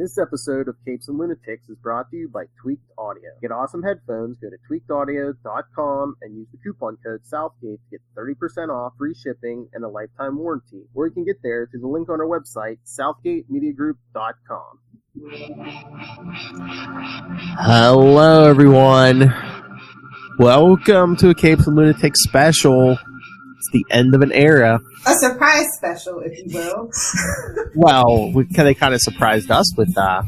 This episode of Capes and Lunatics is brought to you by Tweaked Audio. To get awesome headphones, go to tweakedaudio.com and use the coupon code Southgate to get 30% off, free shipping, and a lifetime warranty. Or you can get there through the link on our website, southgatemediagroup.com. Hello, everyone. Welcome to a Capes and Lunatics special. It's the end of an era. A surprise special, if you will. Well, they kind of surprised us with the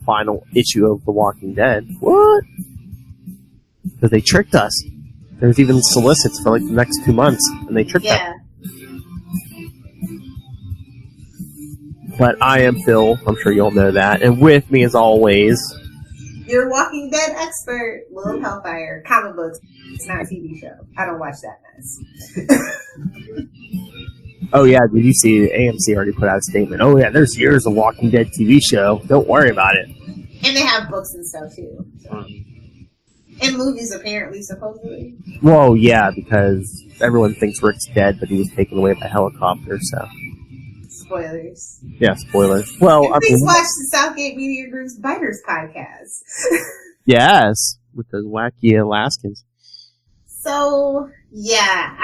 final issue of The Walking Dead. What? Because they tricked us. There's even solicits for like the next 2 months, and they tricked us. But I am Phil. I'm sure you all know that. And with me, as always, your Walking Dead expert, Lilith Hellfire. Comic books. It's not a TV show. I don't watch that mess. Oh, yeah. Did you see AMC already put out a statement? Oh, yeah. There's years of Walking Dead TV show. Don't worry about it. And they have books and stuff, too. So. And movies, apparently, supposedly. Well, yeah, because everyone thinks Rick's dead, but he was taken away by helicopter, so. Spoilers. Yeah, spoilers. Well, please watch the Southgate Media Group's Biters podcast. Yes, with those wacky Alaskans. So, yeah,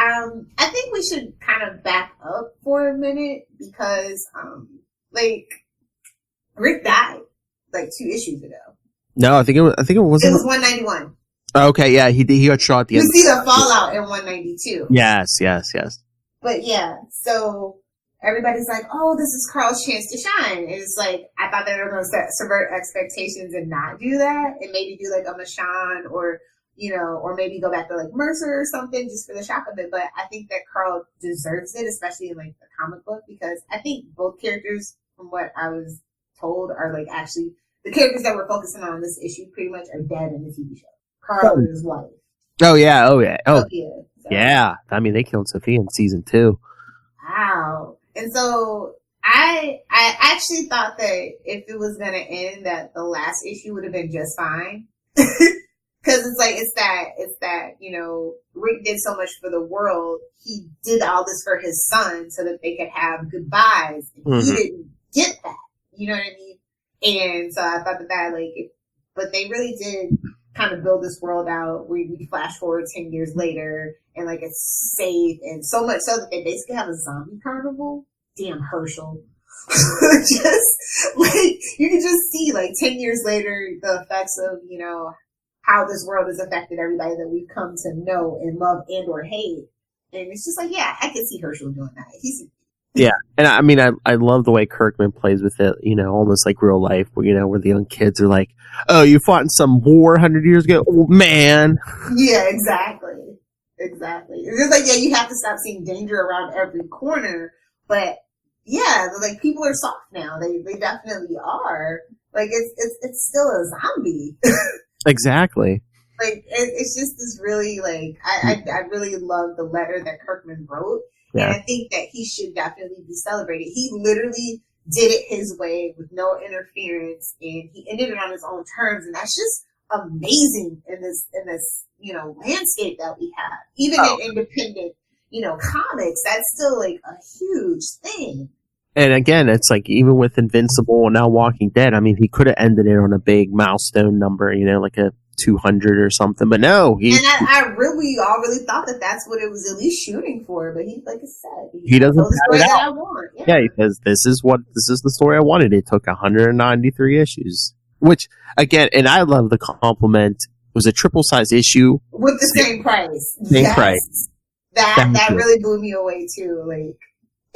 I think we should kind of back up for a minute because, Rick died 2 issues ago. No, I think it was. It was 191. Okay, yeah, he got shot at the end. You see the fallout in 192. Yes. But yeah, so everybody's like, "Oh, this is Carl's chance to shine." And it's like I thought they were going to subvert expectations and not do that, and maybe do a Michonne or maybe go back to Mercer or something just for the shock of it. But I think that Carl deserves it, especially in the comic book, because I think both characters, from what I was told, are actually the characters that we're focusing on in this issue pretty much are dead in the TV show. Carl and his wife. Oh yeah. So. Yeah. I mean, they killed Sophia in season 2. Wow. And so I actually thought that if it was gonna end, that the last issue would have been just fine. Because it's that Rick did so much for the world. He did all this for his son so that they could have goodbyes. And he didn't get that. You know what I mean? And so I thought but they really did kind of build this world out. We flash forward 10 years later, and it's safe, and so much so that they basically have a zombie carnival. Damn Herschel. You can just see 10 years later the effects of how this world has affected everybody that we've come to know and love and or hate. And it's just I can see Herschel doing that. Yeah, and I mean, I love the way Kirkman plays with it, almost like real life, where the young kids are like, "Oh, you fought in some war 100 years ago? Oh, man." Yeah, exactly. It's just you have to stop seeing danger around every corner, but yeah, people are soft now. They definitely are. It's still a zombie. Exactly. It's just this really, I really love the letter that Kirkman wrote. Yeah. And I think that he should definitely be celebrated. He literally did it his way with no interference, and he ended it on his own terms, and that's just amazing in this landscape that we have. Even in independent, comics, that's still a huge thing. And again, it's even with Invincible and now Walking Dead, I mean, he could have ended it on a big milestone number, a 200 or something, but no. And I really thought that that's what it was at least shooting for, but he, like I said, he doesn't the story that I want. Yeah, he says, this is the story I wanted. It took 193 issues, which, again, and I love the compliment, it was a triple size issue. With the same price. Same price. That really blew me away too.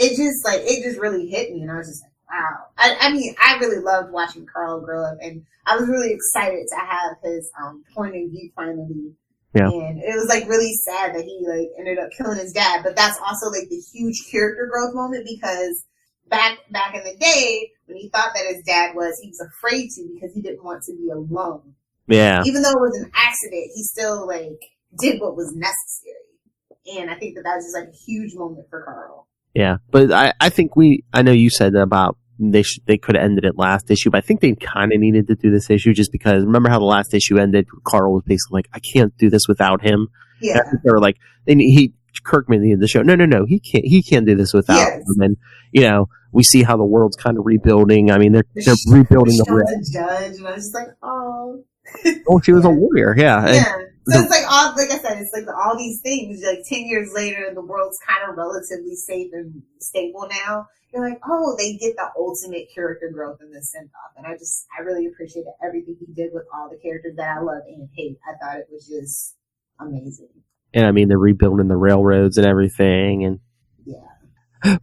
It just really hit me, and I was just wow. I mean, I really loved watching Carl grow up, and I was really excited to have his point of view finally. Yeah. And it was really sad that he ended up killing his dad, but that's also the huge character growth moment, because back in the day when he thought that his dad he was afraid to, because he didn't want to be alone. Yeah. Even though it was an accident, he still did what was necessary. And I think that was just a huge moment for Carl. Yeah, but I think I know you said about they could have ended it last issue, but I think they kind of needed to do this issue just because, remember how the last issue ended? Carl was basically I can't do this without him. Yeah. They were Kirkman needed the show. No, he can't do this without him. And, you know, we see how the world's kind of rebuilding. I mean, they're rebuilding the world. The judge, and I was just like, oh. Oh, she was a warrior, yeah. Yeah. So it's like all, like I said, it's like all these things. Like 10 years later, the world's kind of relatively safe and stable now. You're like, oh, they get the ultimate character growth in this send-off, and I really appreciated everything he did with all the characters that I love and hate. I thought it was just amazing. And I mean, they're rebuilding the railroads and everything, and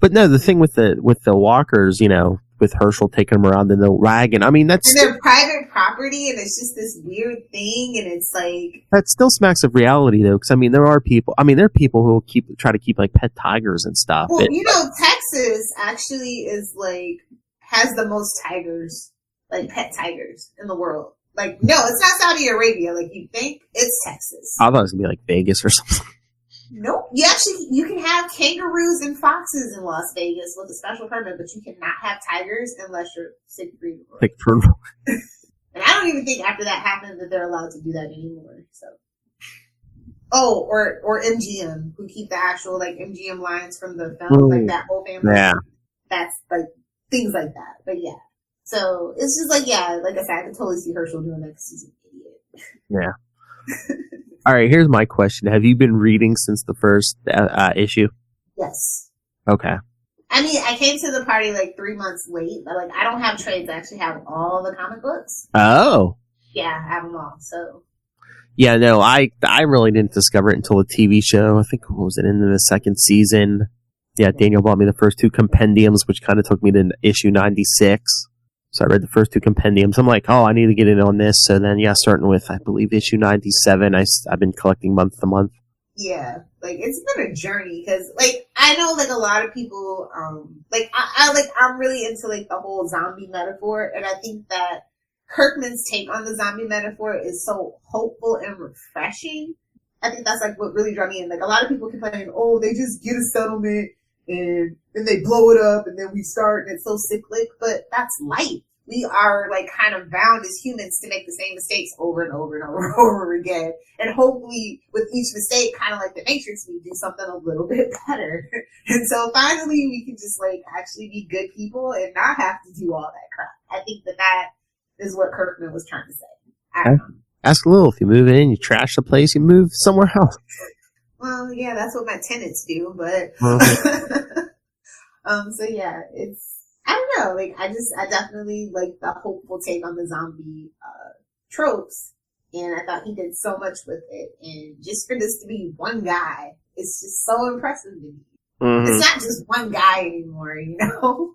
but no, the thing with the walkers, you know, with Herschel taking them around in the wagon, I mean, that's... And they're private property, and it's just this weird thing, and it's like... That still smacks of reality, though, because, I mean, there are people who will try to keep, like, pet tigers and stuff. Well, you know, Texas actually is, like, has the most tigers, like, pet tigers in the world. Like, no, it's not Saudi Arabia, like you think. It's Texas. I thought it was going to be, like, Vegas or something. Nope. You can have kangaroos and foxes in Las Vegas with a special permit, but you cannot have tigers unless you're sick free. And I don't even think after that happened that they're allowed to do that anymore. So, or MGM, who keep the actual like MGM lines from the film, like that whole family. Yeah, that's like things like that. But yeah, so it's just like like I said, I can totally see Herschel doing that because he's an idiot. Yeah. All right, here's my question. Have you been reading since the first issue? Yes. Okay. I mean, I came to the party like 3 months late, but like I don't have trades. I actually have all the comic books. Oh. Yeah, I have them all. So. Yeah, no, I really didn't discover it until the TV show. I think what was it in the second season? Yeah, Daniel bought me the first 2 compendiums, which kind of took me to issue 96. So I read the first 2 compendiums. I'm like, oh, I need to get in on this. So then, starting with, I believe, issue 97, I've been collecting month to month. Yeah, like, it's been a journey, because, like, I know, like, a lot of people, I'm really into, like, the whole zombie metaphor, and I think that Kirkman's take on the zombie metaphor is so hopeful and refreshing. I think that's, like, what really drew me in. Like, a lot of people complain, oh, they just get a settlement, and then they blow it up, and then we start, and it's so cyclic, but that's life. We are, like, kind of bound as humans to make the same mistakes over and over and over and over again. And hopefully, with each mistake, kind of like the Matrix, we do something a little bit better. And so, finally, we can just, like, actually be good people and not have to do all that crap. I think that is what Kirkman was trying to say. Ask Lilith, you move in, you trash the place, you move somewhere else. Well, yeah, that's what my tenants do, but... so, yeah, it's... I don't know, like, I definitely like the hopeful take on the zombie tropes, and I thought he did so much with it, and just for this to be one guy, it's just so impressive to me. Mm-hmm. It's not just one guy anymore, you know?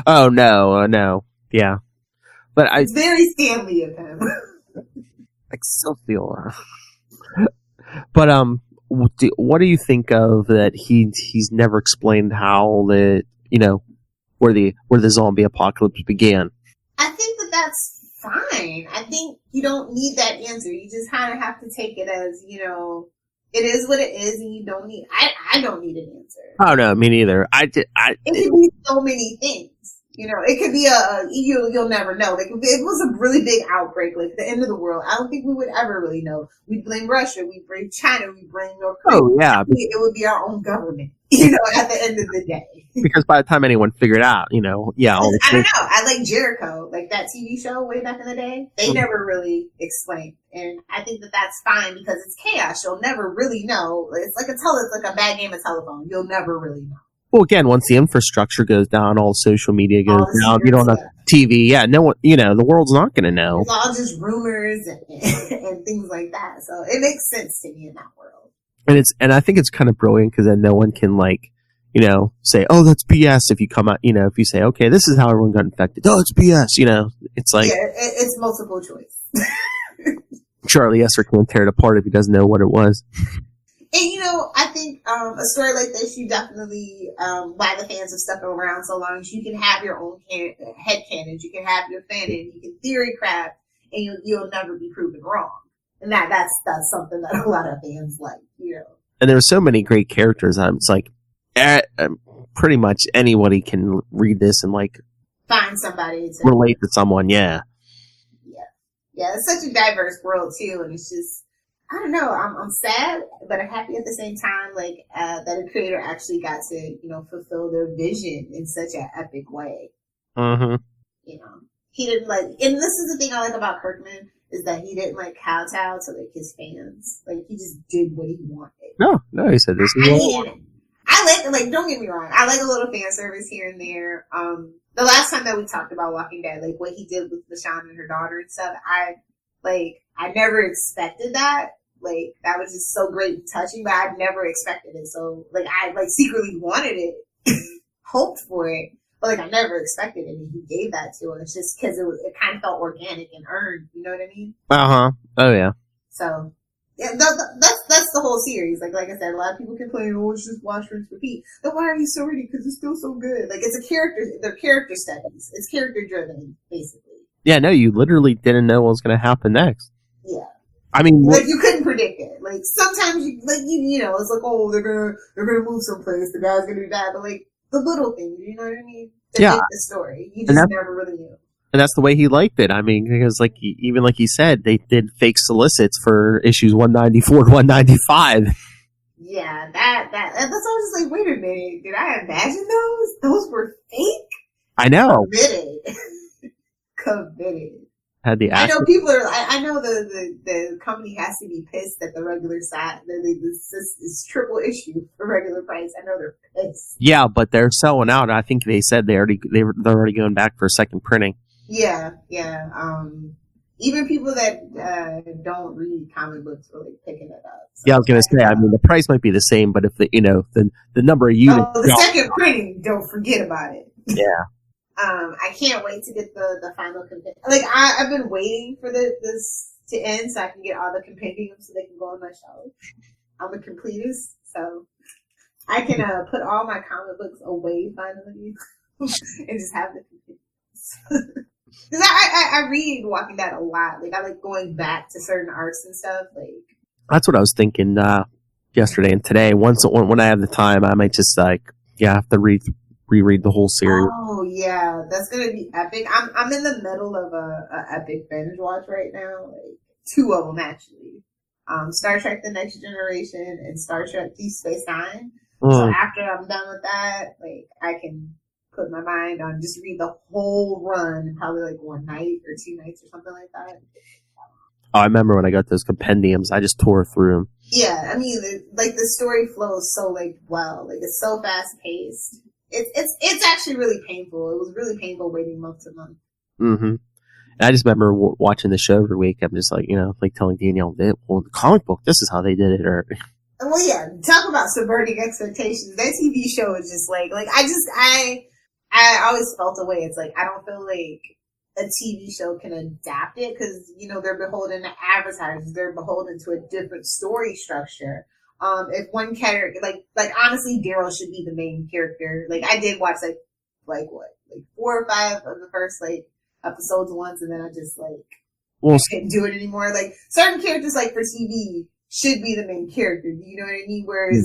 Oh, no, yeah. But it's very Stanley of him. Like, still feel... But, what do you think of that he's never explained how where the zombie apocalypse began? I think that's fine. I think you don't need that answer. You just kind of have to take it as, it is what it is, and you don't need... I don't need an answer. Oh, no, me neither. It could be so many things. It could be you'll never know. Like, if it was a really big outbreak, like the end of the world, I don't think we would ever really know. We'd blame Russia, we'd blame China, we'd blame North Korea. Oh, yeah. It would be our own government, at the end of the day. Because by the time anyone figured out, I don't know. I like Jericho, like that TV show way back in the day. They never really explained. And I think that's fine because it's chaos. You'll never really know. It's like a bad game of telephone. You'll never really know. Well, again, once the infrastructure goes down, all social media goes down. You don't have TV. Yeah, no one. The world's not going to know. It's all just rumors and things like that. So it makes sense to me in that world. And I think it's kind of brilliant because then no one can say, oh, that's BS. If you come out, if you say, okay, this is how everyone got infected. Oh, it's BS. It's like it's multiple choice. Charlie Esser can't tear it apart if he doesn't know what it was. And, I think a story like this, you definitely, why the fans have stuck around so long, is you can have your own headcanons, you can have your fanon, you can theory craft, and you'll never be proven wrong. And that's something that a lot of fans like, And there are so many great characters. It's like, pretty much anybody can read this and, find somebody to relate to someone, yeah. Yeah, it's such a diverse world, too, and it's just... I don't know. I'm sad, but I'm happy at the same time. Like that a creator actually got to fulfill their vision in such an epic way. Mm-hmm. He didn't like, and this is the thing I like about Kirkman is that he didn't like kowtow to like his fans. Like he just did what he wanted. No, he said this. I like. Don't get me wrong. I like a little fan service here and there. The last time that we talked about Walking Dead, like what he did with LaShawn and her daughter and stuff, I never expected that. Like that was just so great and touching, but I never expected it. So like I like secretly wanted it, hoped for it, but like I never expected it, and he gave that to us just because it kind of felt organic and earned. You know what I mean? Oh yeah. So yeah, that's the whole series. Like I said, a lot of people complain, oh, it's just watch, rinse, repeat. But why are you so ready? Because it's still so good. Like it's they're character studies. It's character driven, basically. Yeah, no, you literally didn't know what was going to happen next. Yeah. I mean, like you couldn't predict it. Like sometimes you it's like, oh, they're gonna move someplace. The guy's gonna do that, but like the little things, you know what I mean? That make the story. You just never really knew. And that's the way he liked it. I mean, because like even like he said, they did fake solicits for issues 194 to 195. Yeah, that's why I was just like, wait a minute, did I imagine those? Those were fake? I know. Committed. Had the I know people are. I know the company has to be pissed at the regular side. This is triple issue for regular price. I know they're pissed. Yeah, but they're selling out. I think they said they're already going back for a second printing. Yeah. Even people that don't read comic books are like picking it up. So yeah, I was gonna say. I mean, the price might be the same, but if the number of units. Oh, the second printing, don't forget about it. Yeah. I can't wait to get the final compendium. Like I've been waiting for this to end so I can get all the compendiums so they can go on my shelf. I'm a completist, so I can put all my comic books away finally and just have the compendiums. Because I read Walking Dead a lot. Like I like going back to certain arcs and stuff. Like that's what I was thinking yesterday and today. When I have the time, I might just have to reread the whole series. Oh yeah, that's gonna be epic. I'm in the middle of a epic binge watch right now. Like 2 of them actually. Star Trek: The Next Generation and Star Trek: Deep Space Nine. So after I'm done with that, like I can put my mind on just read the whole run in probably like 1 night or 2 nights or something like that. Oh, I remember when I got those compendiums, I just tore through them. Yeah, I mean, like the story flows so like well, like it's so fast paced. It's actually really painful. It was really painful waiting month to month. Mm-hmm. And I just remember watching the show every week. I'm just like, like telling Danielle, well, the comic book, this is how they did it. Or well, yeah, talk about subverting expectations. That TV show is just like I always felt a way. It's like I don't feel like a TV show can adapt it because they're beholden to advertisers. They're beholden to a different story structure. If one character, like honestly, Daryl should be the main character. Like I did watch like 4 or 5 of the first episodes once, and then I just I couldn't do it anymore. Like certain characters, like for TV, should be the main character. Do you know what I mean? Whereas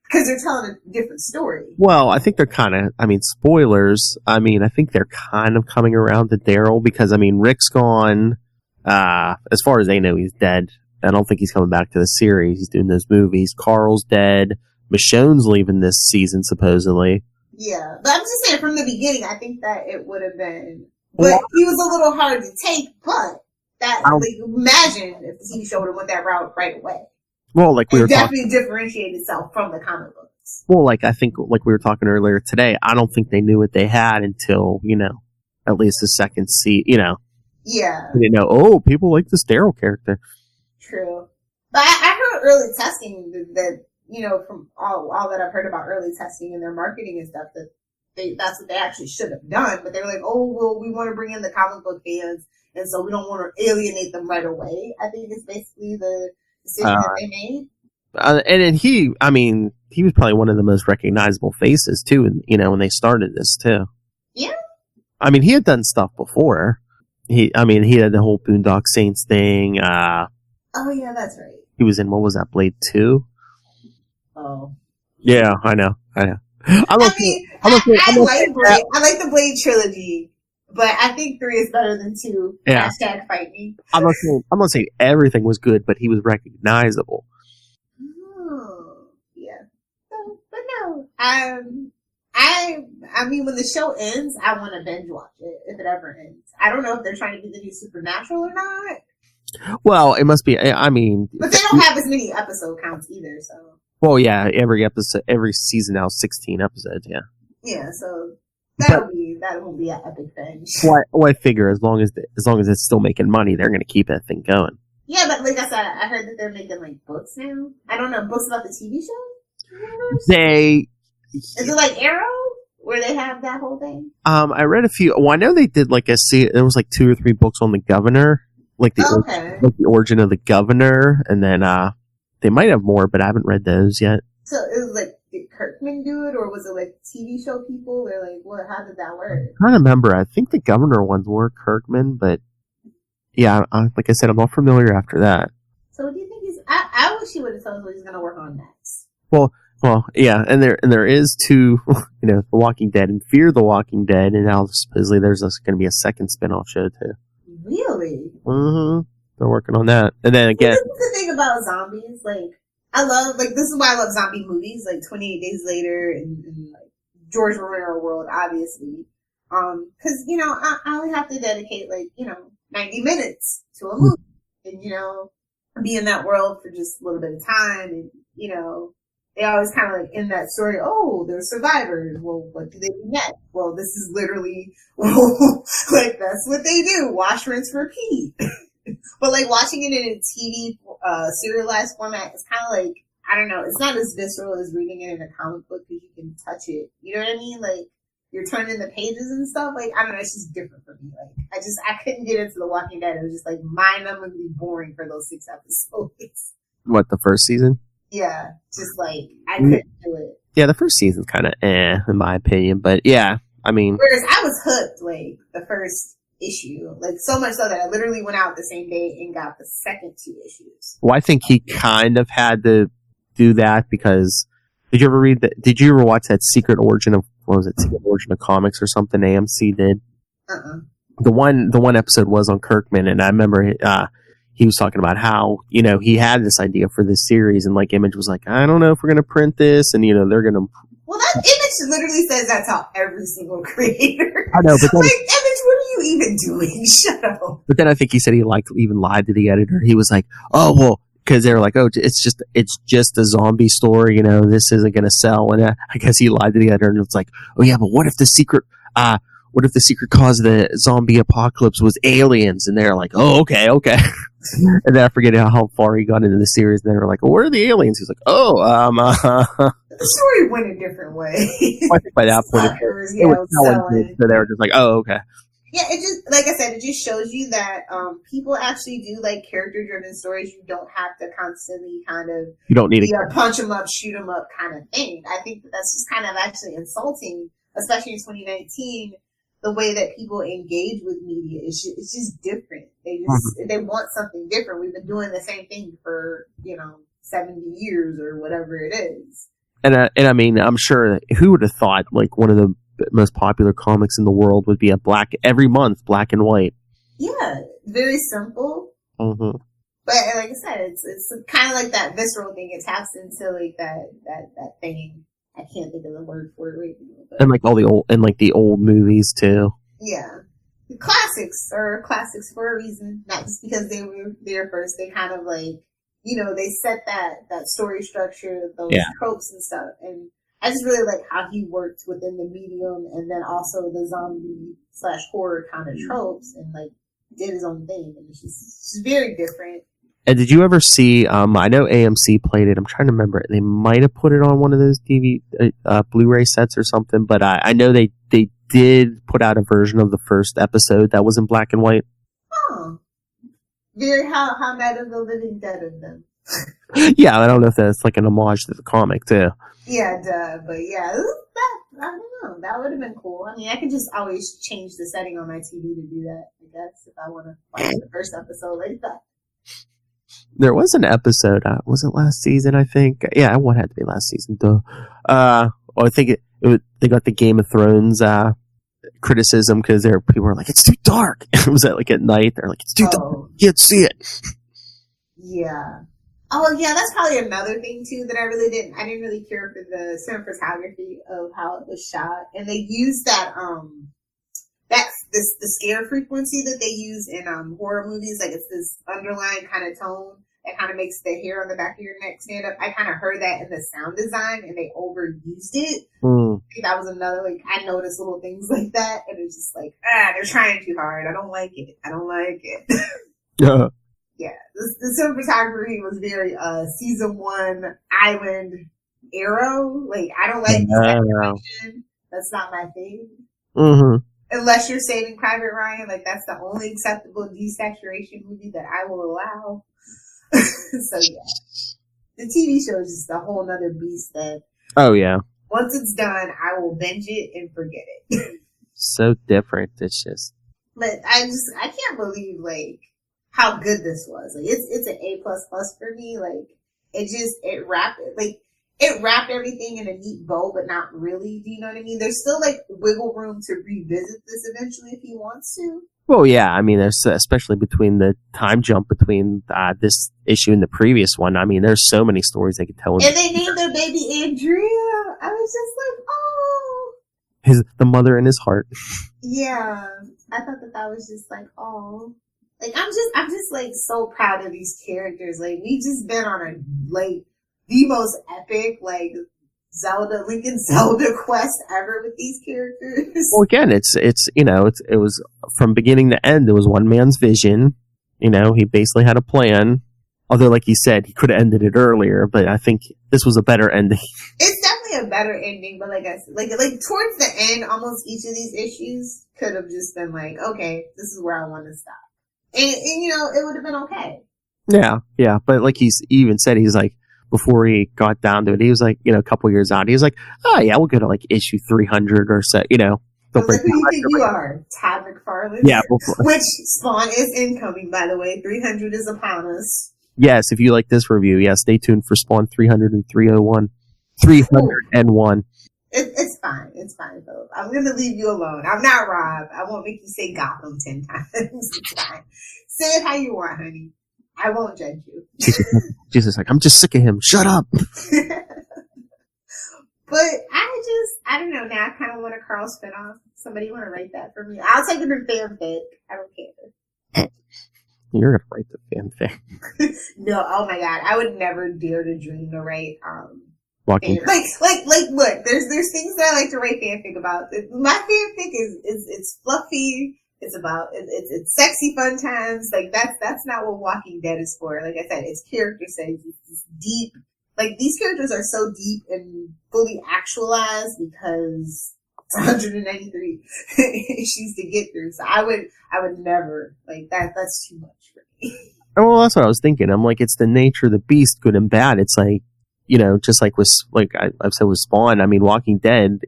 because they're telling a different story. Well, I think they're kind of. I mean, spoilers. I mean, I think they're kind of coming around to Daryl because Rick's gone. As far as they know, he's dead. I don't think he's coming back to the series. He's doing those movies. Carl's dead. Michonne's leaving this season, supposedly. Yeah, but I'm just saying, from the beginning, I think that it would have been... But he was a little hard to take, but imagine if the TV show would have went that route right away. Well, like we were definitely differentiate itself from the comic books. Well, I think, like we were talking earlier today, I don't think they knew what they had until, at least the second season, Yeah. They didn't know, people like this Daryl character. True. But I heard early testing that from all that I've heard about early testing and their marketing and stuff, that that's what they actually should have done. But they were like, oh, well, we want to bring in the comic book fans, and so we don't want to alienate them right away. I think it's basically the decision that they made. And he was probably one of the most recognizable faces, too, when they started this, too. Yeah. I mean, he had done stuff before. He had the whole Boondock Saints thing. Oh, yeah, that's right. He was in, what was that, Blade 2? Oh. Yeah, I know. I like the Blade trilogy, But I think 3 is better than 2. Yeah. Hashtag fight me. I'm not saying everything was good, but he was recognizable. Oh, yeah. So, but no, I mean, when the show ends, I want to binge watch it if it ever ends. I don't know if they're trying to be the new Supernatural or not. Well, it must be. I mean, but they don't have as many episode counts either. So. Well, yeah, every season now is 16 episodes. Yeah. Yeah, so that will be an epic binge. Well, I figure as long as it's still making money, they're going to keep that thing going. Yeah, but like I said, I heard that they're making like books now. I don't know, books about the TV show. Is it like Arrow, where they have that whole thing? I read a few. Well, I know they did like there was like 2 or 3 books on the governor, like the origin of the governor, and then they might have more, but I haven't read those yet. So it was like, did Kirkman do it, or was it like TV show people, or like what? How did that work? I'm trying to remember. I think the governor ones were Kirkman, but yeah, like I said, I'm not familiar after that. So what do you think he's? I wish he would have told us what he's going to work on next. Well, yeah, and there is 2, The Walking Dead and Fear the Walking Dead, and now supposedly there's going to be a second spinoff show too. Really? Mm-hmm. They're working on that, and then again, this is the thing about zombies. Like, I love this is why I love zombie movies, like 28 Days Later and like George Romero World, obviously. Because I only have to dedicate 90 minutes to a movie, and be in that world for just a little bit of time, and they always kind of like in that story, oh, they're survivors. Well, what do they do next? Well, this is literally, like, that's what they do. Wash, rinse, repeat. But like watching it in a TV, serialized format, it's kind of like, I don't know, it's not as visceral as reading it in a comic book because you can touch it. You know what I mean? Like, you're turning the pages and stuff. Like, I don't know, it's just different for me. Like, I couldn't get into The Walking Dead. It was just like mind-numbingly boring for those 6 episodes. What, the first season? Yeah, just like, I couldn't do it. Yeah, the first season's kind of in my opinion, but yeah, I mean. Whereas I was hooked, like, the first issue. Like, so much so that I literally went out the same day and got the second 2 issues. Well, I think he kind of had to do that because, did you ever watch that Secret Origin of Comics or something AMC did? The one episode was on Kirkman, and I remember, he was talking about how, he had this idea for this series, and like Image was like, I don't know if we're going to print this, and they're going to. Well, that Image literally says that's how every single creator. I know, but then, like, Image, what are you even doing? Shut up. But then I think he said he even lied to the editor. He was like, oh well, because they were like, oh, it's just a zombie story, this isn't going to sell, and I guess he lied to the editor, and it's like, oh yeah, but what if the secret cause of the zombie apocalypse was aliens? And they're like, oh, okay. And then I forget how far he got into the series. And they were like, well, where are the aliens? He's like, the story went a different way. I think by that point, it was selling. So they were just like, oh, okay. Yeah, it just, like I said, it just shows you that people actually do like character-driven stories. You don't have to constantly you don't need to punch them up, shoot them up kind of thing. I think that's just kind of actually insulting, especially in 2019. The way that people engage with media is just different. They want something different. We've been doing the same thing for 70 years or whatever it is. And I mean, I'm sure who would have thought like one of the most popular comics in the world would be every month black and white. Yeah, very simple. Mm-hmm. But like I said, it's kind of like that visceral thing. It taps into like that thing. I can't think of the word for it right now. But. And like the old movies too. Yeah. The classics are classics for a reason. Not just because they were there first. They kind of like, they set that story structure, those tropes and stuff. And I just really like how he worked within the medium and then also the zombie / horror kind of tropes and like did his own thing. And it's just very different. And did you ever see, I know AMC played it, I'm trying to remember, they might have put it on one of those Blu-ray sets or something, but I know they did put out a version of the first episode that was in black and white. Oh. Very how Night of the Living Dead of them. Yeah, I don't know if that's like an homage to the comic too. Yeah, but yeah, I don't know, that would have been cool. I mean, I could just always change the setting on my TV to do that, I guess, if I want to watch the first episode like that. There was an episode, was it last season, I think? Yeah, it would have to be last season, though. I think they got the Game of Thrones criticism because people were like, it's too dark. It was at night. They're like, it's too dark. You can't see it. Yeah. Oh, yeah, that's probably another thing, too, that I didn't really care for the cinematography of how it was shot. And they used the scare frequency that they use in horror movies. Like, it's this underlying kind of tone that kind of makes the hair on the back of your neck stand up. I kind of heard that in the sound design, and they overused it. I think that was another, I noticed little things like that, and it's just like, they're trying too hard. I don't like it. Yeah. Yeah, the cinematography was very season 1 Island Arrow. I don't like saturation. That's not my thing. Mm-hmm. Unless you're Saving Private Ryan, that's the only acceptable desaturation movie that I will allow. So yeah, the TV show is just a whole nother beast that. Oh yeah. Once it's done, I will binge it and forget it. So different. It's just. But I can't believe how good this was. It's an A++ for me. It wrapped everything in a neat bow, but not really. Do you know what I mean? There's still wiggle room to revisit this eventually if he wants to. Well, yeah. I mean, there's especially between the time jump between this issue and the previous one. I mean, there's so many stories they could tell. And they named their baby Andrea. I was just like, oh. The mother in his heart. Yeah, I thought that was just oh. I'm just so proud of these characters. We've just been on the most epic, Lincoln Zelda quest ever with these characters. Well, again, it was from beginning to end, it was one man's vision. He basically had a plan. Although, like he said, he could have ended it earlier, but I think this was a better ending. It's definitely a better ending, but I said, towards the end, almost each of these issues could have just been okay, this is where I want to stop. And it would have been okay. Yeah. But he's even said, he's before he got down to it, he was a couple years out, he was oh yeah, we'll go to issue 300 or so, Who do you think you are? Todd McFarlane? Yeah. Which Spawn is incoming, by the way. 300 is upon us. Yes, if you like this review, stay tuned for Spawn 300 and 301. 301. It's fine. It's fine, though. I'm going to leave you alone. I'm not Rob. I won't make you say Gotham 10 times. It's fine. Say it how you want, honey. I won't judge you. Jesus, I'm just sick of him. Shut up. But I don't know. Now I kind of want a Carl spinoff. Somebody want to write that for me? I'll take it in fanfic. I don't care. You're going to write the fanfic. No, oh my God. I would never dare to dream to write, Walking. Look, there's things that I like to write fanfic about. My fanfic it's fluffy. It's about it's sexy fun times. That's not what Walking Dead is for. Like I said, it's character studies. It's deep. These characters are so deep and fully actualized because it's 193 issues to get through. So I would never that. That's too much for me. Well, that's what I was thinking. I'm it's the nature of the beast, good and bad. It's just I've said with Spawn, I mean, Walking Dead,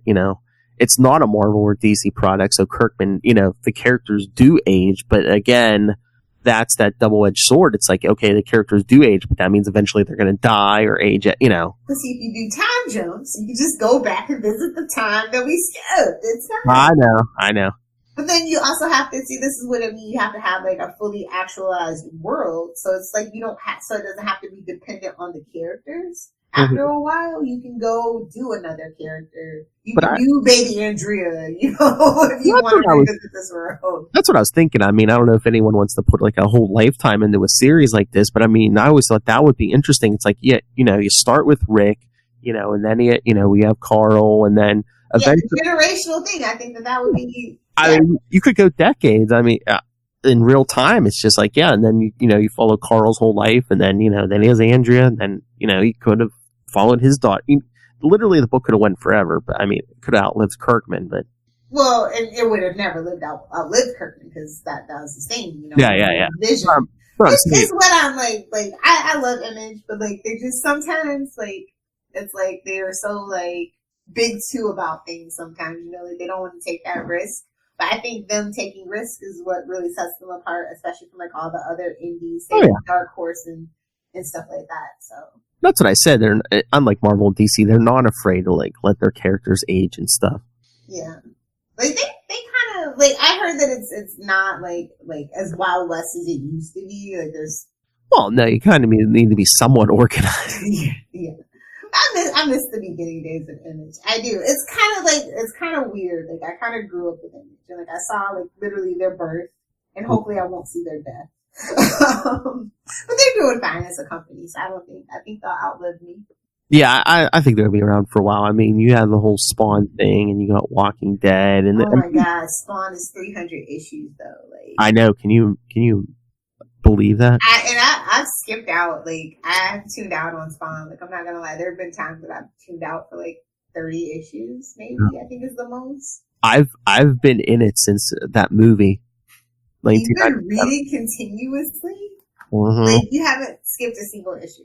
it's not a Marvel or DC product, so Kirkman, the characters do age, but again, that's that double-edged sword. It's okay, the characters do age, but that means eventually they're going to die or age at, Because if you do time jumps, you can just go back and visit the time that we skipped. It's fine. I know. But then you also have to see, this is what I mean, you have to have a fully actualized world, so it's you don't have, so it doesn't have to be dependent on the characters. After a while, you can go do another character. You can do Baby Andrea, if you want to revisit this world. That's what I was thinking. I mean, I don't know if anyone wants to put a whole lifetime into a series like this, but I mean, I always thought that would be interesting. It's you start with Rick, and then we have Carl, and then eventually the generational thing. I think that would be. I mean, you could go decades. I mean, in real time, it's just and then you follow Carl's whole life, and then then he has Andrea, and then he could have followed his daughter. Literally, the book could have went forever, but I mean, it could have outlived Kirkman. But it would have never outlived Kirkman because that was his thing. Yeah. Vision. It's what I'm I love Image, but they're just sometimes it's they're so big too about things. Sometimes they don't want to take that risk. But I think them taking risks is what really sets them apart, especially from all the other indies, Dark Horse and stuff like that. So. That's what I said. They're unlike Marvel and DC. They're not afraid to let their characters age and stuff. Yeah, they kind like I heard that it's not like as Wild West as it used to be. Like there's. Well, no, you kind of need to be somewhat organized. Yeah. I miss the beginning days of Image. I do. It's kind of weird. Like I kind of grew up with Image, and like I saw like literally their birth, and hopefully I won't see their death. But they're doing fine as a company, so I think they'll outlive me. Yeah, I think they'll be around for a while. I mean, you have the whole Spawn thing, and you got Walking Dead, and oh my god, Spawn is 300 issues though. Like I know. Can you believe that? I've skipped out. Like I've tuned out on Spawn. Like I'm not gonna lie, there have been times that I've tuned out for like 30 issues, maybe. I think is the most. I've been in it since that movie. You've been reading continuously? Mm-hmm. Like, you haven't skipped a single issue?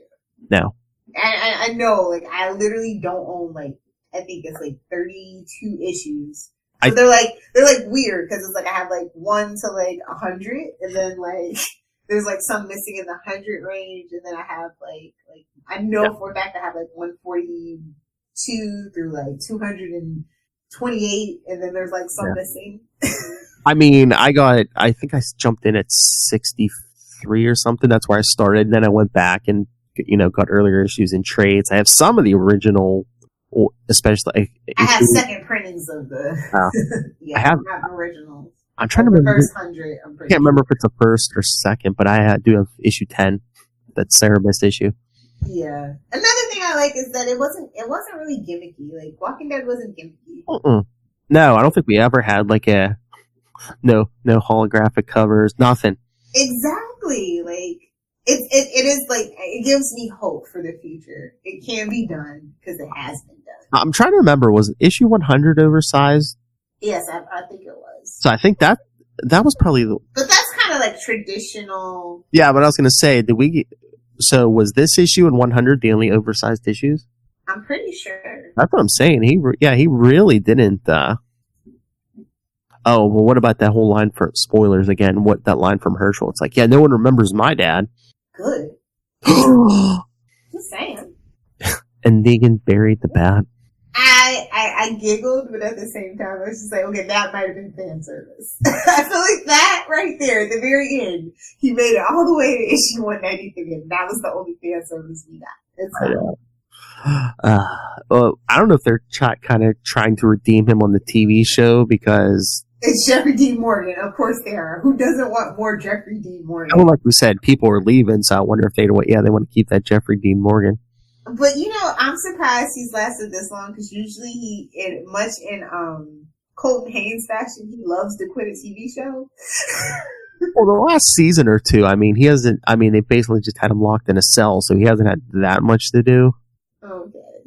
No. I know, like, I literally don't own, like, I think it's, like, 32 issues. So they're weird, because it's, like, I have, like, 1 to, like, 100, and then, like, there's, like, some missing in the 100 range, and then I have, like, I know for a fact I have, like, 142 through, like, 228, and then there's, like, some missing. I mean, I think I jumped in at 63 or something. That's where I started. And then I went back and, got earlier issues in trades. I have some of the original, especially. I have second printings of the. I have not originals. I'm trying to remember. First 100. I can't remember if it's a first or second, but I do have issue 10. That's Sarah missed issue. Yeah. Another thing I like is that it wasn't really gimmicky. Like Walking Dead wasn't gimmicky. No, I don't think we ever had like a. No holographic covers, nothing. Exactly. Like it is like it gives me hope for the future. It can be done because it has been done. I'm trying to remember, was issue 100 oversized? Yes, I think it was. So I think that was probably the. But that's kind of like traditional. Yeah, but I was going to say, so was this issue and 100 the only oversized issues? I'm pretty sure. That's what I'm saying. He really didn't. Oh, well, what about that whole line for spoilers again? What that line from Herschel? It's like, yeah, no one remembers my dad. Good. Just saying. And Negan buried the bat. I giggled, but at the same time, I was just like, okay, that might have been fan service. I feel like that right there at the very end, he made it all the way to issue 193, and that was the only fan service we got. It's well, I don't know if they're kind of trying to redeem him on the TV show because. It's Jeffrey Dean Morgan. Of course they are. Who doesn't want more Jeffrey Dean Morgan? Well, like we said, people are leaving, so I wonder if they want to keep that Jeffrey Dean Morgan. But I'm surprised he's lasted this long because usually he, in Colton Haynes fashion, he loves to quit a TV show. Well, the last season or two, I mean, he hasn't. I mean, they basically just had him locked in a cell, so he hasn't had that much to do. Okay,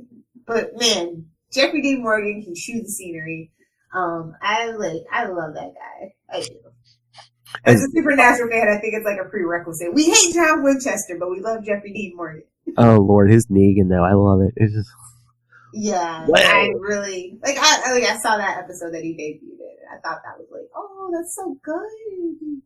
but man, Jeffrey Dean Morgan can shoot the scenery. I love that guy. I do. As a Supernatural fan, I think it's like a prerequisite. We hate John Winchester, but we love Jeffrey Dean Morgan. Oh Lord, his Negan though, I love it. It's just yeah, I really like. I saw that episode that he debuted in. I thought that was like, oh, that's so good.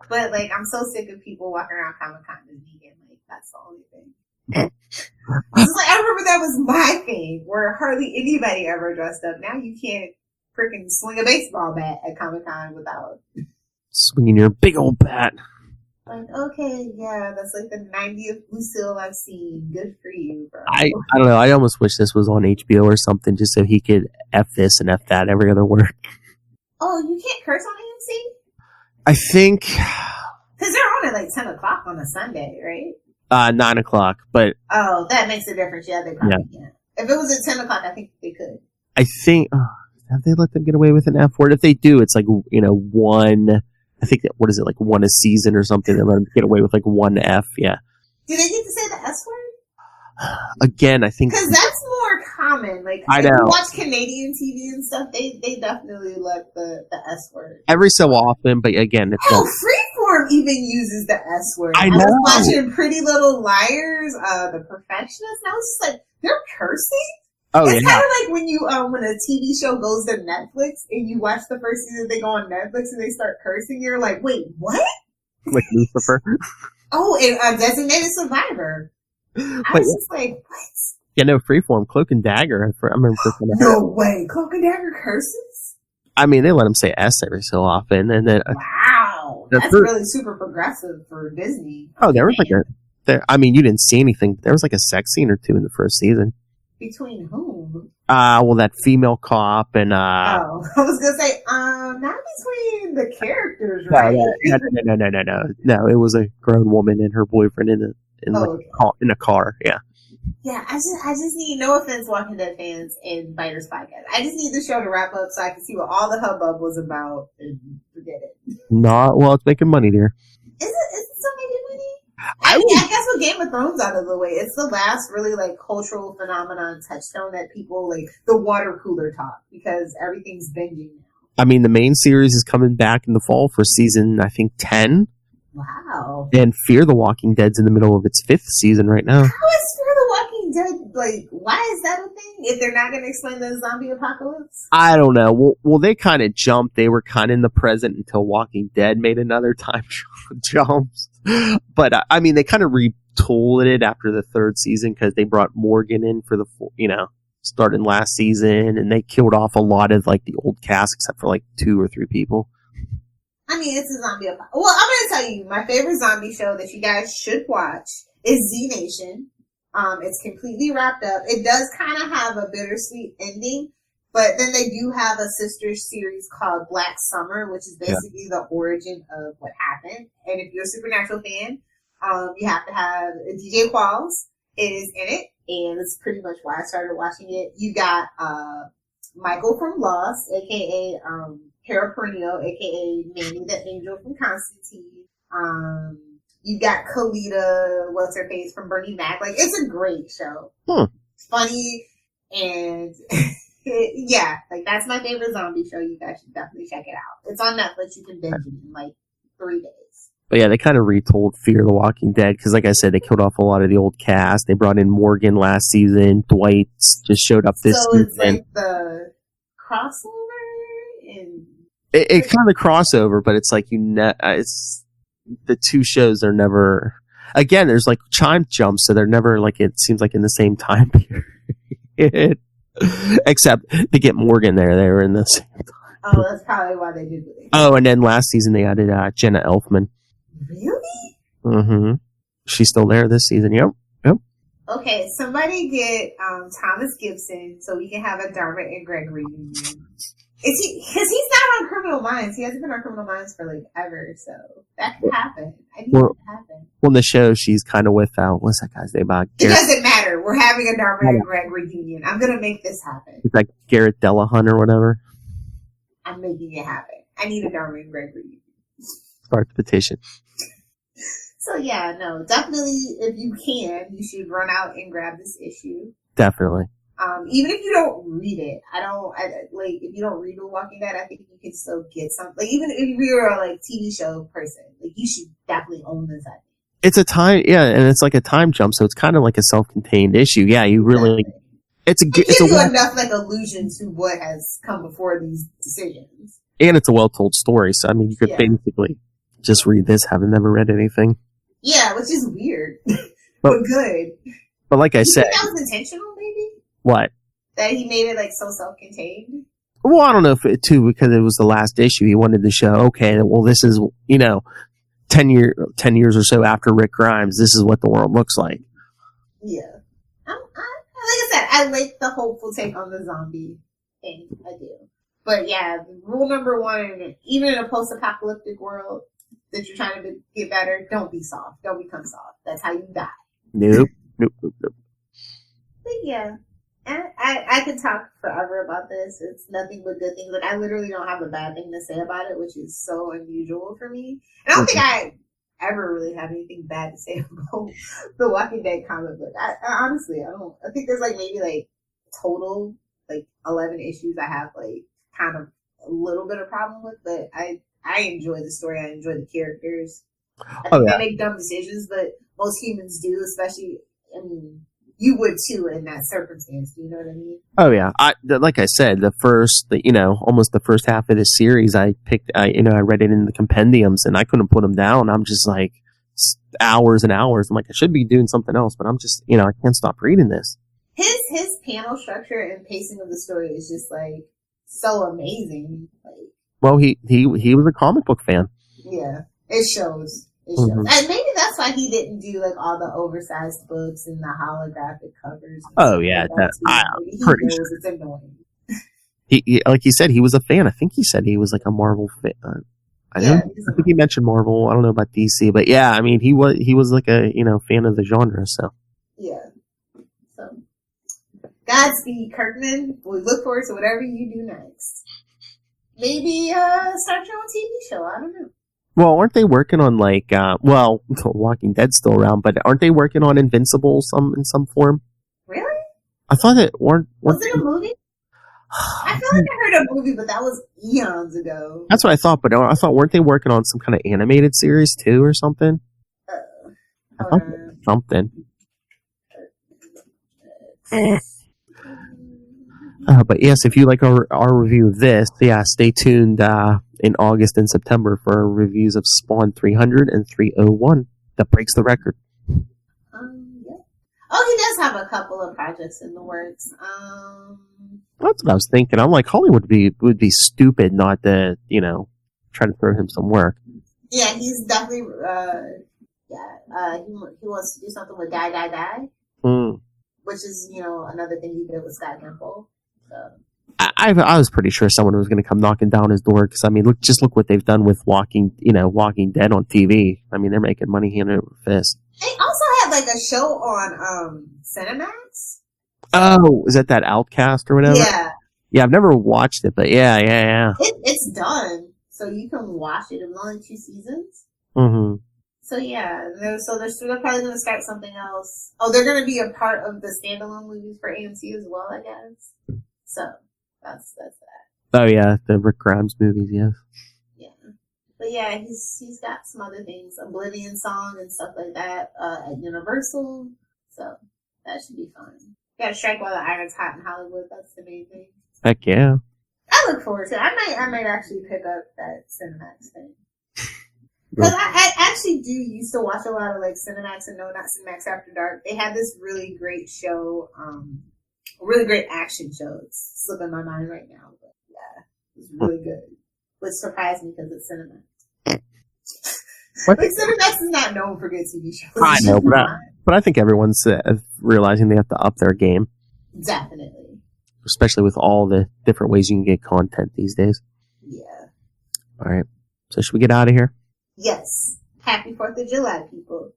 But like, I'm so sick of people walking around Comic-Con as Negan. Like, that's the only thing. It's like I remember that was my thing, where hardly anybody ever dressed up. Now you can't freaking swing a baseball bat at Comic-Con without swinging your big old bat. Like, okay, yeah, that's like the 90th Lucille I've seen. Good for you, bro. I don't know. I almost wish this was on HBO or something, just so he could F this and F that every other word. Oh, you can't curse on AMC? I think. Because they're on at like 10 o'clock on a Sunday, right? 9 o'clock, but. Oh, that makes a difference. Yeah, they probably can't. If it was at 10 o'clock, I think they could. I think. Have they let them get away with an F word? If they do, it's like, one. I think, what is it, like one a season or something? They let them get away with like one F, yeah. Do they get to say the S word? Again, I think. Because that's more common. Like, I know. If you watch Canadian TV and stuff, they definitely let the S word. Every so often, but again, it's not. Freeform even uses the S word. I know. was watching Pretty Little Liars, The Perfectionist, and I was just like, they're cursing? Oh, it's kind of like when you when a TV show goes to Netflix and you watch the first season, they go on Netflix and they start cursing. You're like, wait, what? Like Lucifer. Oh, and Designated Survivor. I was just like, what? Yeah, no, Freeform, Cloak and Dagger. I remember. No way, Cloak and Dagger curses? I mean, they let him say S every so often, and then wow, that's really super progressive for Disney. Oh, there was I mean, you didn't see anything. There was like a sex scene or two in the first season. Between whom? Well, that female cop and oh, I was gonna say, not between the characters, no, right? No, it was a grown woman and her boyfriend in a car. Yeah. Yeah, I just need, no offense, Walking Dead fans and Biters podcast, I just need the show to wrap up so I can see what all the hubbub was about and forget it. Not well, it's making money, dear. Is it still making money? I guess with Game of Thrones out of the way, it's the last really like cultural phenomenon touchstone that people like the water cooler talk, because everything's binging now. I mean, the main series is coming back in the fall for season, I think, 10. Wow. And Fear the Walking Dead's in the middle of its 5th season right now. How is Fear the Walking Dead, like, why is that a thing if they're not going to explain the zombie apocalypse? I don't know. Well, they kind of jumped. They were kind of in the present until Walking Dead made another time jumps. But, I mean, they kind of retooled it after the 3rd season because they brought Morgan in for the, starting last season, and they killed off a lot of, like, the old cast except for, like, 2 or 3 people. I mean, it's a zombie apocalypse. Well, I'm going to tell you, my favorite zombie show that you guys should watch is Z Nation. It's completely wrapped up. It does kind of have a bittersweet ending, but then they do have a sister series called Black Summer, which is basically the origin of what happened. And if you're a Supernatural fan, you have to have DJ Qualls is in it, and it's pretty much why I started watching it. You got Michael from Lost, aka Hera Perennial, aka Manny the Angel from Constantine. You got Kalita, what's her face, from Bernie Mac. Like, it's a great show. It's funny, and yeah, like, that's my favorite zombie show. You guys should definitely check it out. It's on Netflix. You can binge it in like 3 days. But yeah, they kind of retold Fear the Walking Dead because, like I said, they killed off a lot of the old cast. They brought in Morgan last season. Dwight just showed up this season. So it's like the crossover and... It's kind of crossover, but it's like it's the two shows are never. Again, there's like time jumps, so they're never like it seems like in the same time period. Except they get Morgan there; they were in the same time. Oh, that's probably why they did what they did. Oh, and then last season they added Jenna Elfman. Really? Mm-hmm. She's still there this season. Yep. Okay, somebody get Thomas Gibson so we can have a Dermot and Greg reunion. Is he? Because he's not on Criminal Minds. He hasn't been on Criminal Minds for like ever, so that could happen. I think it could happen. Well, in the show, she's kind of with what's that guy's name? It doesn't matter. We're having a Dermot and Greg reunion. I'm gonna make this happen. It's like Garrett Delahunt or whatever. I'm making it happen. I need a Dermot and Greg reunion. Start the petition. So yeah, no, definitely. If you can, you should run out and grab this issue. Definitely. Even if you don't read it, if you don't read The Walking Dead, I think you can still get something. Like, even if you're a, like, TV show person, like, you should definitely own this, I think. It's a time, and it's like a time jump, so it's kind of like a self-contained issue. Yeah, you really, exactly. It gives you enough, like, allusion to what has come before these decisions. And it's a well-told story, so, I mean, you could basically just read this, having never read anything. Yeah, which is weird, but good. But like I said... You think that was intentional, maybe? What? That he made it, like, so self-contained? Well, I don't know if it, too, because it was the last issue. He wanted to show, okay, well, this is, 10 years or so after Rick Grimes, this is what the world looks like. Yeah. Like I said, I like the hopeful take on the zombie thing. I do. But yeah, rule number 1, even in a post-apocalyptic world that you're trying to get better, don't be soft. Don't become soft. That's how you die. Nope. But yeah. And I could talk forever about this. It's nothing but good things. Like, I literally don't have a bad thing to say about it, which is so unusual for me. And I don't think I ever really have anything bad to say about the Walking Dead comic book. I honestly, I don't. I think there's like maybe like total like 11 issues I have like kind of a little bit of problem with, but I enjoy the story. I enjoy the characters. I think they make dumb decisions, but most humans do, especially, I mean, you would too in that circumstance. Do you know what I mean? Oh yeah, like I said, almost the first half of this series, I read it in the compendiums, and I couldn't put them down. I'm just like hours and hours. I'm like, I should be doing something else, but I'm just, I can't stop reading this. His panel structure and pacing of the story is just like so amazing. Like, well, he was a comic book fan. yeah, it shows. It shows. Mhm. And maybe that's why he didn't do like all the oversized books and the holographic covers. And Oh stuff yeah, like that, Maybe he pretty knows sure. it's annoying. He like he said he was a fan. I think he said he was like a Marvel fan. I think he mentioned Marvel. I don't know about DC, but yeah, I mean he was like a fan of the genre. So Yeah. So, Godspeed, Kirkman. We look forward to whatever you do next. Maybe start your own TV show. I don't know. well, aren't they working on like Walking Dead's still around, but aren't they working on Invincible in some form? Really? I thought it weren't. Was it a movie? I feel like I heard a movie, but that was eons ago. That's what I thought, but I thought weren't they working on some kind of animated series too or something? I thought something. But yes, if you like our review of this, yeah, stay tuned in August and September for our reviews of Spawn 300 and 301. That breaks the record. Yeah. Oh, he does have a couple of projects in the works. That's what I was thinking. I'm like, Hollywood would be stupid not to, try to throw him some work. Yeah, he's definitely, he wants to do something with Die. Which is, another thing he did with Scott Gimple. So. I was pretty sure someone was going to come knocking down his door because, I mean, look what they've done with Walking Dead on TV. I mean, they're making money hand over fist. They also had like a show on Cinemax. Oh, is that Outcast or whatever? Yeah. Yeah, I've never watched it, but yeah. It's done, so you can watch it. It was only 2 seasons. Mm-hmm. So yeah, they're probably going to start something else. Oh, they're going to be a part of the standalone movies for AMC as well, I guess. So that's that. Oh yeah, the Rick Grimes movies, yes. Yeah, but yeah, he's got some other things, Oblivion song and stuff like that at Universal. So that should be fun. Got to strike while the iron's hot in Hollywood. That's the main thing. Heck yeah. I look forward to it. I might actually pick up that Cinemax thing. Because I actually used to watch a lot of like Cinemax and No Not Cinemax After Dark. They had this really great show, really great action show. It's slipping my mind right now, but yeah, it was really good. Which surprised me because it's Cinemax. Like Cinemax is not known for good TV shows. I know, but I think everyone's realizing they have to up their game. Definitely. Especially with all the different ways you can get content these days. Yeah. All right. So should we get out of here? Yes. Happy 4th of July, people.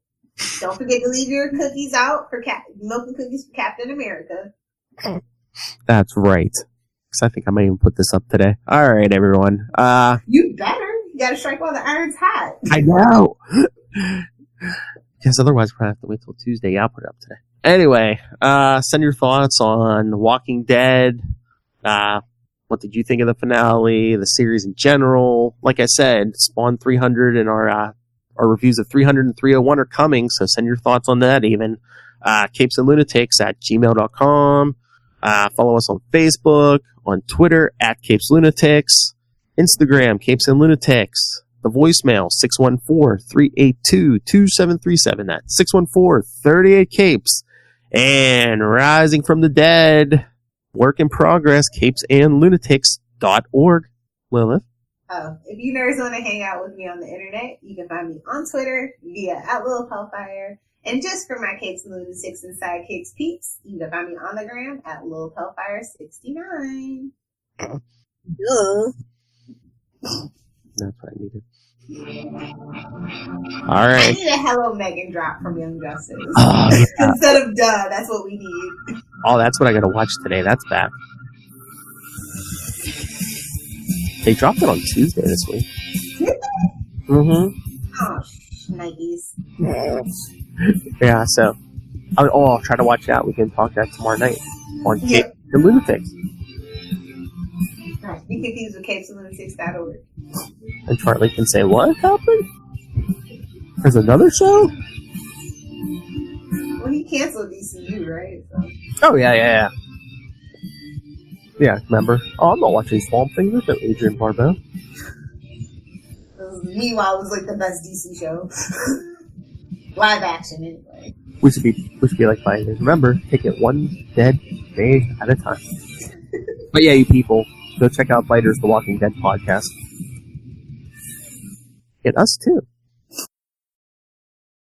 Don't forget to leave your cookies out for milk and cookies for Captain America. That's right. Because I think I might even put this up today. All right, everyone. You better. You gotta strike while the iron's hot. I know. Yes, otherwise we're going to have to wait till Tuesday. Yeah, I'll put it up today. Anyway, send your thoughts on Walking Dead. What did you think of the finale, the series in general? Like I said, Spawn 300 and our reviews of 300 and 301 are coming, so send your thoughts on that even. Capes and Lunatics at gmail.com. Follow us on Facebook, on Twitter at Capes Lunatics, Instagram, Capes and Lunatics. The voicemail, 614-382-2737. That's 614-38-CAPES. And Rising from the Dead, work in progress, capesandlunatics.org. Lilith? Oh, if you nerds want to hang out with me on the internet, you can find me on Twitter via @LilPelfire. And just for my Capes and Lunatics inside Capes Peeps, you can find me on the gram at LilPelfire69. That's what I needed. All right. I need a Hello Megan drop from Young Justice. Oh, yeah. Instead of duh, that's what we need. Oh, that's what I got to watch today. That's back. They dropped it on Tuesday this week. Mm-hmm. Oh, Nikes. Yeah, so I'll try to watch that. We can talk that tomorrow night on Capes and Lunatics. Right. Be confused with capesandlunatics.org. And Charlie can say, what happened? There's another show? Well, he canceled DCU, right? So. Oh, yeah. Yeah, remember? Oh, I'm not watching Swamp Thing. There's no Adrian Barbeau. Meanwhile, it was like the best DC show. Live action, anyway. We should be like Pioneers. Remember, take it one dead day at a time. But yeah, you people, Go check out Biters the Walking Dead podcast. Get us too.